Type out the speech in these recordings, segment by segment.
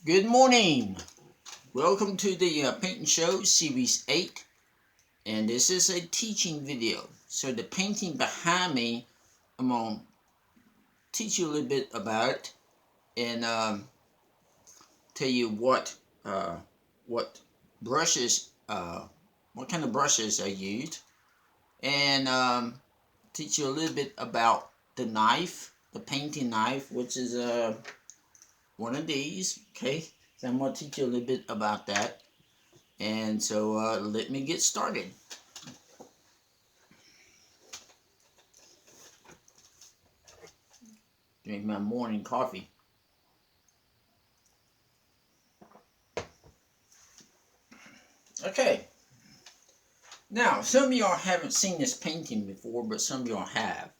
Good morning. Welcome to the Painting Show Series 8. And this is a teaching video. So the painting behind me, I'm going to teach you a little bit about it and tell you what brushes, what kind of brushes I used. And teach you a little bit about the knife, the painting knife, which is one of these, okay? So I'm going to teach you a little bit about that. And so let me get started. Drink my morning coffee. Okay. Now, some of y'all haven't seen this painting before, but some of y'all have.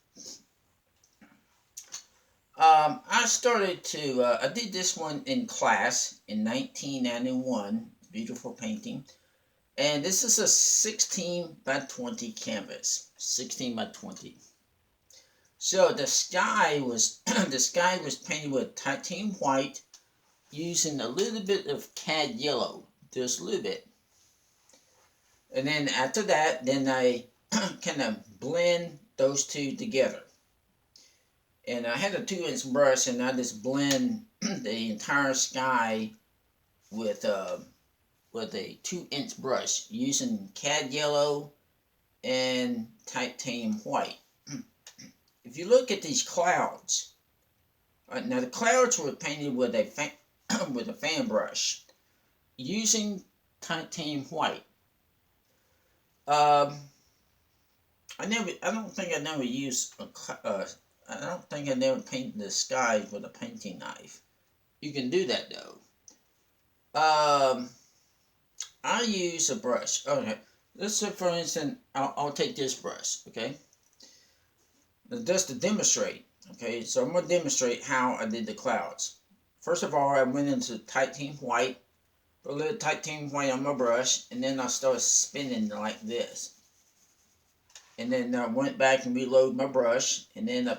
I did this one in class in 1991. Beautiful painting. And this is a 16 by 20 canvas. 16 by 20. So the sky was the sky was painted with titanium white, using a little bit of cad yellow, just a little bit. And then after that, then I kind of blend those two together. And I had a 2-inch brush, and I just blend the entire sky with a 2-inch brush using cad yellow and titanium white. If you look at these clouds, now the clouds were painted with a with a fan brush using titanium white. I don't think I never used I don't think I never painted the sky with a painting knife. You can do that though. I use a brush. Okay, let's say for instance, I'll take this brush. Okay, just to demonstrate. Okay, so I'm gonna demonstrate how I did the clouds. First of all, I went into titanium white, put a little titanium white on my brush, and then I started spinning like this. And then I went back and reloaded my brush, and then I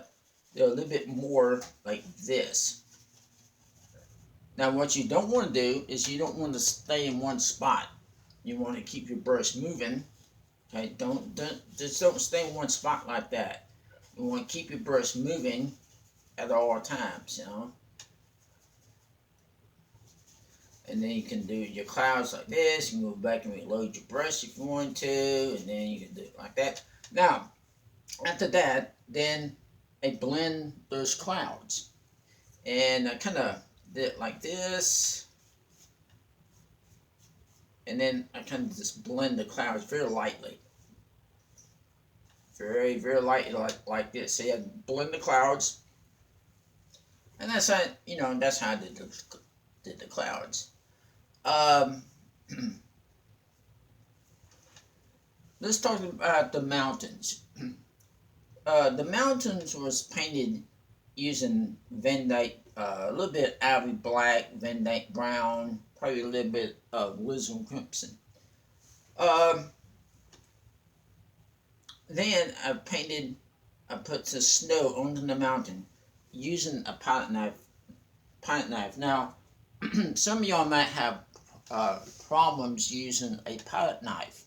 did a little bit more like this. Now what you don't want to do is you don't want to stay in one spot. You want to keep your brush moving. Okay, don't stay in one spot like that. You want to keep your brush moving at all times, you know. And then you can do your clouds like this. You can go back and reload your brush if you want to, and then you can do it like that. Now, after that, then I blend those clouds. And I kind of did it like this. And then I kind of just blend the clouds very lightly. Very, very lightly like this. See, I blend the clouds. And that's how, that's how I did the clouds. Let's talk about the mountains. The mountains was painted using Van Dyke, a little bit Ivy Black, Van Dyke Brown, probably a little bit of Lisbon Crimson. Then I put the snow onto the mountain using a palette knife. Now, some of y'all might have problems using a palette knife.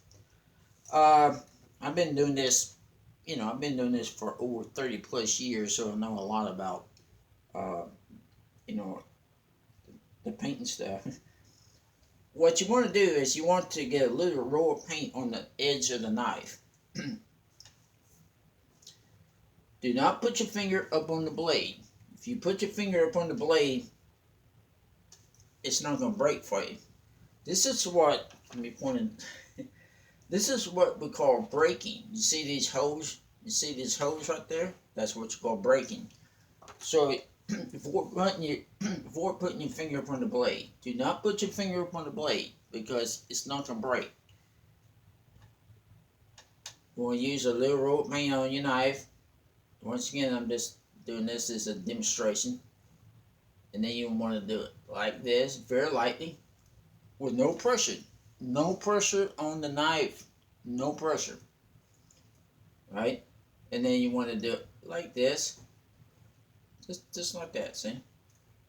I've been doing this, I've been doing this for over 30 plus years, so I know a lot about, uh, you know, the painting stuff. What you want to do is you want to get a little roll of paint on the edge of the knife. Do not put your finger up on the blade. If you put your finger up on the blade, it's not going to break for you. This is what, let me point it. This is what we call breaking. You see these holes? You see these holes right there? That's what you call breaking. So before putting your finger up on the blade, do not put your finger up on the blade because it's not going to break. You want to use a little roll of paint on your knife. Once again, I'm just doing this as a demonstration. And then you want to do it like this, very lightly, with no pressure. No pressure on the knife. No pressure. Right? And then you want to do it like this. Just like that, see?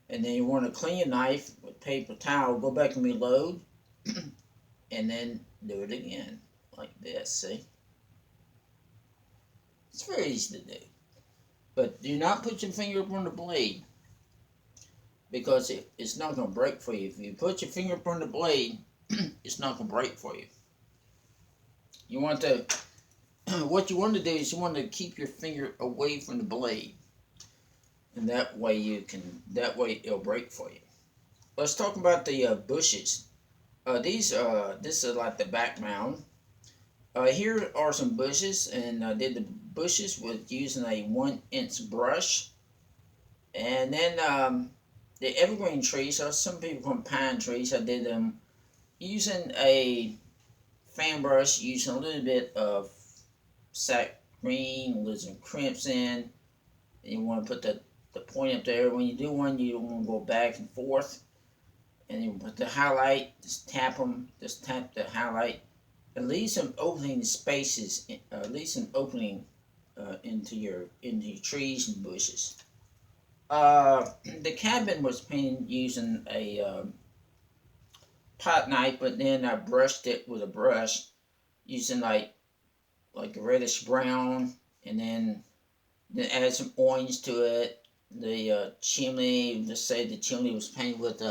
And then you want to clean your knife with paper towel, go back and reload, and then do it again, like this, see? It's very easy to do. But do not put your finger up on the blade, because it's not going to break for you. If you put your finger up on the blade, it's not going to break for you. You want to, what you want to do is you want to keep your finger away from the blade. And that way it'll break for you. Let's talk about the bushes. This is like the background. Here are some bushes, and I did the bushes with using a 1-inch brush. And then the evergreen trees, some people call them pine trees. I did them using a fan brush, using a little bit of sack green, a little crimson. And you want to put the point up there. When you do one, you don't want to go back and forth. And you put the highlight, just tap them, just tap the highlight. And leave some opening spaces, leave some opening into your trees and bushes. The cabin was painted using a pot knife, but then I brushed it with a brush using like a reddish brown, and then add some orange to it. The chimney, just say the chimney was painted with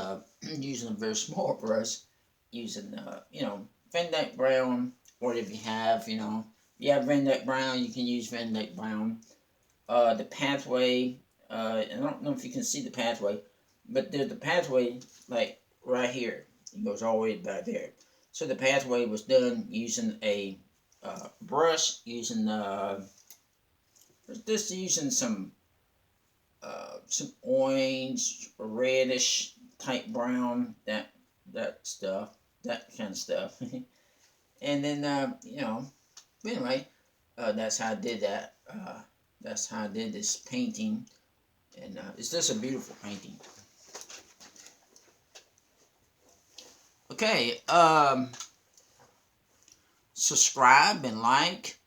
using a very small brush, using Van Dyke brown, or if you have Van Dyke brown, you can use Van Dyke brown. The pathway, I don't know if you can see the pathway, but there's the pathway like right here. It goes all the way back there. So the pathway was done using a brush, using just using some orange, reddish type brown, that stuff, that kind of stuff. And then anyway, that's how I did that. That's how I did this painting, and it's just a beautiful painting. Okay, subscribe and like,